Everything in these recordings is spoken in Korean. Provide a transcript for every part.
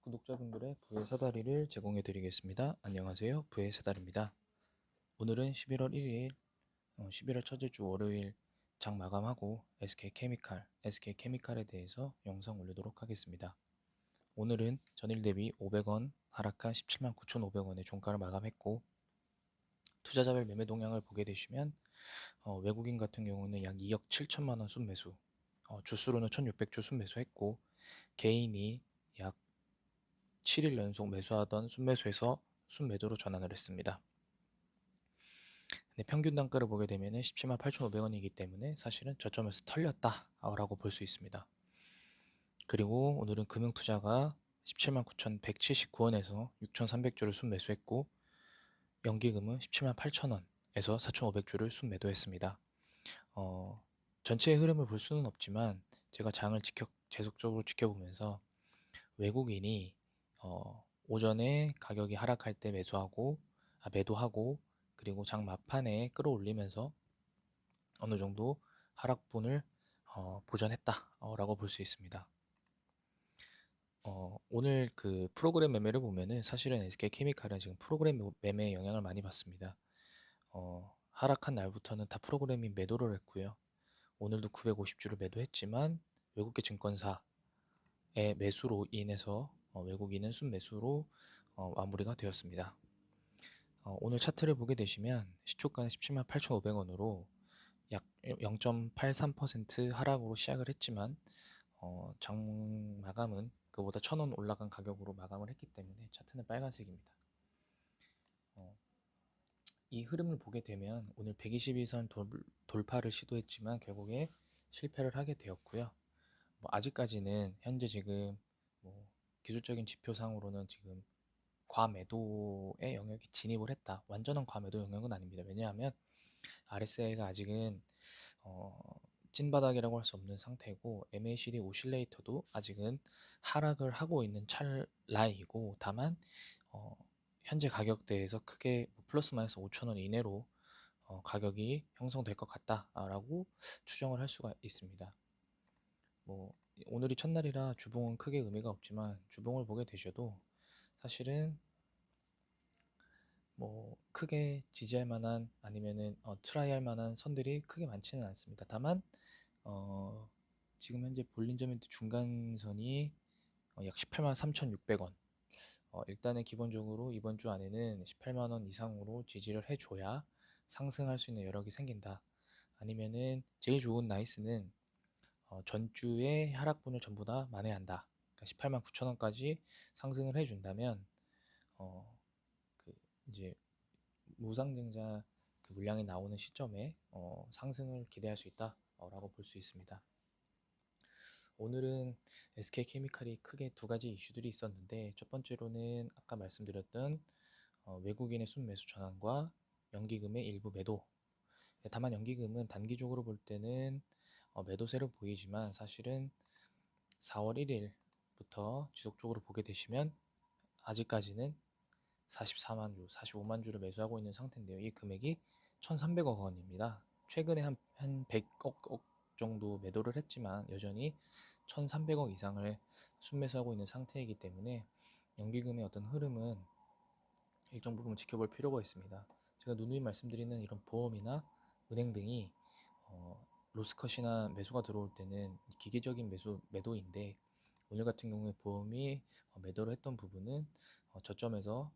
구독자분들의 부의 사다리를 제공해 드리겠습니다. 안녕하세요. 부의 사다리입니다. 오늘은 11월 1일 11월 첫째 주 월요일 장 마감하고 SK케미칼에 대해서 영상 올리도록 하겠습니다. 오늘은 전일 대비 500원 하락한 17만 9,500원의 종가를 마감했고, 투자자별 매매 동향을 보게 되시면 외국인 같은 경우는 약 2억 7천만 원 순매수, 주수로는 1600주 순매수했고, 개인이 약 7일 연속 매수하던 순매수에서 순매도로 전환을 했습니다. 평균 단가를 보게 되면 17만 8,500원이기 때문에 사실은 저점에서 털렸다라고 볼 수 있습니다. 그리고 오늘은 금융투자가 17만 9,179원에서 6,300주를 순매수했고, 연기금은 17만 8천원에서 4,500주를 순매도했습니다. 전체의 흐름을 볼 수는 없지만 제가 장을 계속적으로 지켜보면서 외국인이 오전에 가격이 하락할 때 매도하고, 그리고 장 막판에 끌어올리면서 어느 정도 하락분을 보전했다라고 볼 수 있습니다. 오늘 그 프로그램 매매를 보면은 사실은 SK케미칼은 지금 프로그램 매매에 영향을 많이 받습니다. 하락한 날부터는 다 프로그램이 매도를 했고요. 오늘도 950주를 매도했지만 외국계 증권사의 매수로 인해서 외국인은 순매수로 마무리가 되었습니다. 오늘 차트를 보게 되시면 시초가는 17만 8,500원으로 약 0.83% 하락으로 시작을 했지만 장 마감은 그보다 1,000원 올라간 가격으로 마감을 했기 때문에 차트는 빨간색입니다. 이 흐름을 보게 되면 오늘 122선 돌파를 시도했지만 결국에 실패를 하게 되었고요. 아직까지는 현재 지금 기술적인 지표상으로는 지금 과매도의 영역에 진입을 했다. 완전한 과매도 영역은 아닙니다. 왜냐하면 RSI가 아직은 찐바닥이라고 할 수 없는 상태고, MACD 오실레이터도 아직은 하락을 하고 있는 찰나이고, 다만 현재 가격대에서 크게 플러스 마이너스 5천원 이내로 가격이 형성될 것 같다라고 추정을 할 수가 있습니다. 오늘이 첫날이라 주봉은 크게 의미가 없지만 주봉을 보게 되셔도 사실은 크게 지지할 만한 아니면은 트라이 할 만한 선들이 크게 많지는 않습니다. 다만 지금 현재 볼린저밴드 중간선이 약 18만 3,600원. 일단은 기본적으로 이번 주 안에는 18만 원 이상으로 지지를 해줘야 상승할 수 있는 여력이 생긴다. 아니면은 제일 좋은 나이스는 전주의 하락분을 전부 다 만회한다. 그러니까 18만 9천 원까지 상승을 해준다면 이제 무상증자 그 물량이 나오는 시점에 상승을 기대할 수 있다라고 볼 수 있습니다. 오늘은 SK케미칼이 크게 두 가지 이슈들이 있었는데, 첫 번째로는 아까 말씀드렸던 외국인의 순매수 전환과 연기금의 일부 매도. 다만 연기금은 단기적으로 볼 때는 매도세를 보이지만 사실은 4월 1일부터 지속적으로 보게 되시면 아직까지는 44만 주, 45만 주를 매수하고 있는 상태인데요. 이 금액이 1,300억 원입니다. 최근에 한 100억 정도 매도를 했지만 여전히 1,300억 이상을 순매수하고 있는 상태이기 때문에 연기금의 어떤 흐름은 일정 부분 지켜볼 필요가 있습니다. 제가 누누이 말씀드리는 이런 보험이나 은행 등이 로스컷이나 매수가 들어올 때는 기계적인 매도인데, 오늘 같은 경우에 보험이 매도를 했던 부분은 저점에서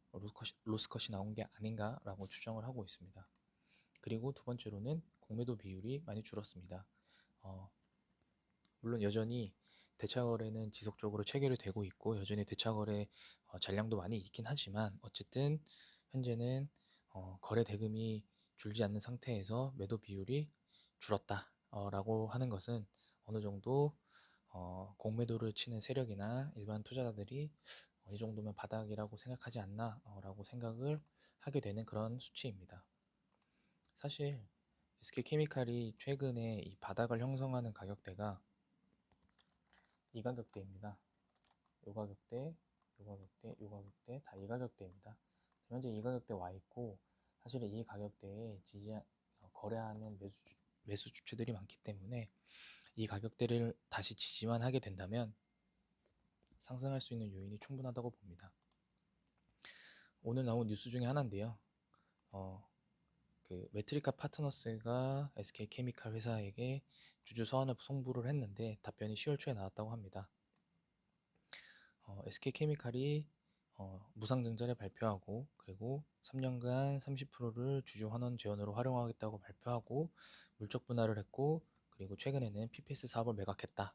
로스컷이 나온 게 아닌가라고 추정을 하고 있습니다. 그리고 두 번째로는 공매도 비율이 많이 줄었습니다. 물론 여전히 대차거래는 지속적으로 체결이 되고 있고 여전히 대차거래 잔량도 많이 있긴 하지만, 어쨌든 현재는 거래 대금이 줄지 않는 상태에서 매도 비율이 줄었다 라고 하는 것은 어느 정도 공매도를 치는 세력이나 일반 투자자들이 이 정도면 바닥이라고 생각하지 않나 라고 생각을 하게 되는 그런 수치입니다. 사실 SK케미칼이 최근에 이 바닥을 형성하는 가격대가 이 가격대입니다. 요 가격대, 요 가격대, 요 가격대 다 이 가격대입니다. 현재 이 가격대 와 있고, 사실은 이 가격대에 거래하는 매수 주체들이 많기 때문에 이 가격대를 다시 지지만 하게 된다면 상승할 수 있는 요인이 충분하다고 봅니다. 오늘 나온 뉴스 중에 하나인데요. 그 메트리카 파트너스가 SK케미칼 회사에게 주주 서한을 송부를 했는데 답변이 10월 초에 나왔다고 합니다. SK케미칼이 무상증자를 발표하고 그리고 3년간 30%를 주주 환원 재원으로 활용하겠다고 발표하고 물적 분할을 했고 그리고 최근에는 PPS 사업을 매각했다.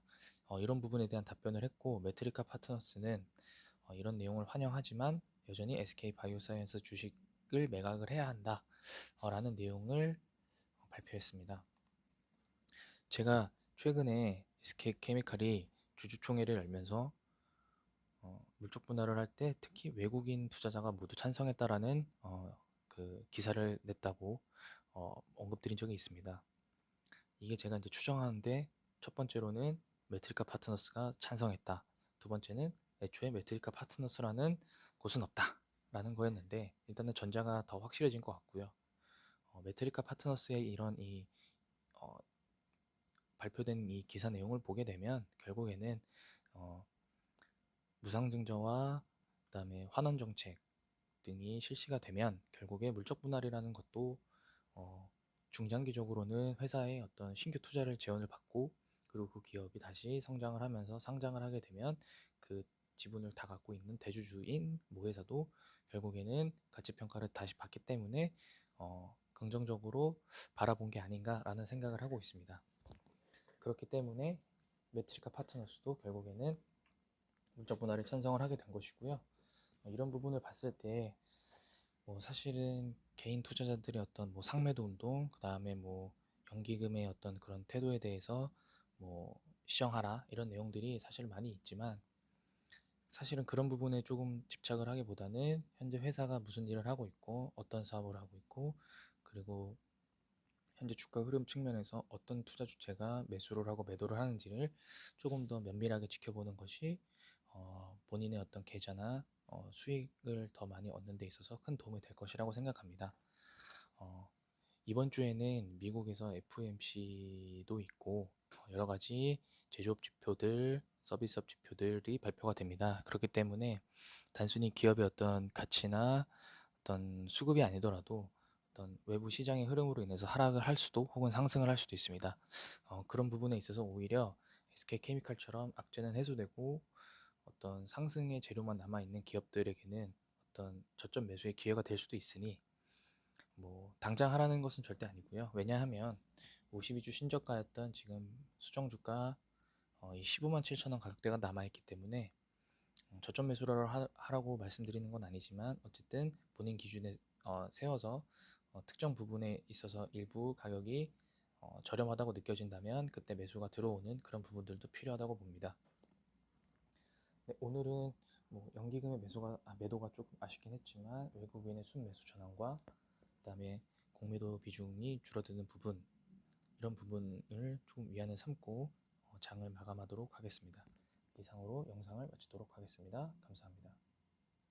이런 부분에 대한 답변을 했고 메트리카 파트너스는 이런 내용을 환영하지만 여전히 SK바이오사이언스 주식을 매각을 해야 한다. 라는 내용을 발표했습니다. 제가 최근에 SK케미칼이 주주총회를 열면서 물적 분할을 할 때 특히 외국인 투자자가 모두 찬성했다라는 그 기사를 냈다고 언급드린 적이 있습니다. 이게 제가 이제 추정하는데 첫 번째로는 메트리카 파트너스가 찬성했다. 두 번째는 애초에 메트리카 파트너스라는 곳은 없다라는 거였는데 일단은 전자가 더 확실해진 것 같고요. 메트리카 파트너스의 이런 어, 발표된 이 기사 내용을 보게 되면 결국에는 무상증자와 그다음에 환원 정책 등이 실시가 되면 결국에 물적 분할이라는 것도 중장기적으로는 회사의 어떤 신규 투자를 지원을 받고 그리고 그 기업이 다시 성장을 하면서 상장을 하게 되면 그 지분을 다 갖고 있는 대주주인 모회사도 결국에는 가치평가를 다시 받기 때문에 긍정적으로 바라본 게 아닌가라는 생각을 하고 있습니다. 그렇기 때문에 메트리카 파트너스도 결국에는 물적 분할에 찬성을 하게 된 것이고요. 이런 부분을 봤을 때 뭐 사실은 개인 투자자들의 어떤 뭐 상매도 운동, 그 다음에 뭐 연기금의 어떤 그런 태도에 대해서 뭐 시정하라 이런 내용들이 사실 많이 있지만 사실은 그런 부분에 조금 집착을 하기보다는 현재 회사가 무슨 일을 하고 있고 어떤 사업을 하고 있고 그리고 현재 주가 흐름 측면에서 어떤 투자 주체가 매수를 하고 매도를 하는지를 조금 더 면밀하게 지켜보는 것이 본인의 어떤 계좌나 수익을 더 많이 얻는 데 있어서 큰 도움이 될 것이라고 생각합니다. 이번 주에는 미국에서 FOMC도 있고 여러 가지 제조업 지표들, 서비스업 지표들이 발표가 됩니다. 그렇기 때문에 단순히 기업의 어떤 가치나 어떤 수급이 아니더라도 어떤 외부 시장의 흐름으로 인해서 하락을 할 수도 혹은 상승을 할 수도 있습니다. 그런 부분에 있어서 오히려 SK케미칼처럼 악재는 해소되고 어떤 상승의 재료만 남아있는 기업들에게는 어떤 저점 매수의 기회가 될 수도 있으니 뭐 당장 하라는 것은 절대 아니고요. 왜냐하면 52주 신저가였던 지금 수정주가 이 15만 7천 원 가격대가 남아있기 때문에 저점 매수를 하라고 말씀드리는 건 아니지만 어쨌든 본인 기준에 세워서 특정 부분에 있어서 일부 가격이 저렴하다고 느껴진다면 그때 매수가 들어오는 그런 부분들도 필요하다고 봅니다. 네, 오늘은 뭐 연기금의 매도가 조금 아쉽긴 했지만 외국인의 순매수 전환과 그다음에 공매도 비중이 줄어드는 부분 이런 부분을 조금 위안을 삼고 장을 마감하도록 하겠습니다. 이상으로 영상을 마치도록 하겠습니다. 감사합니다.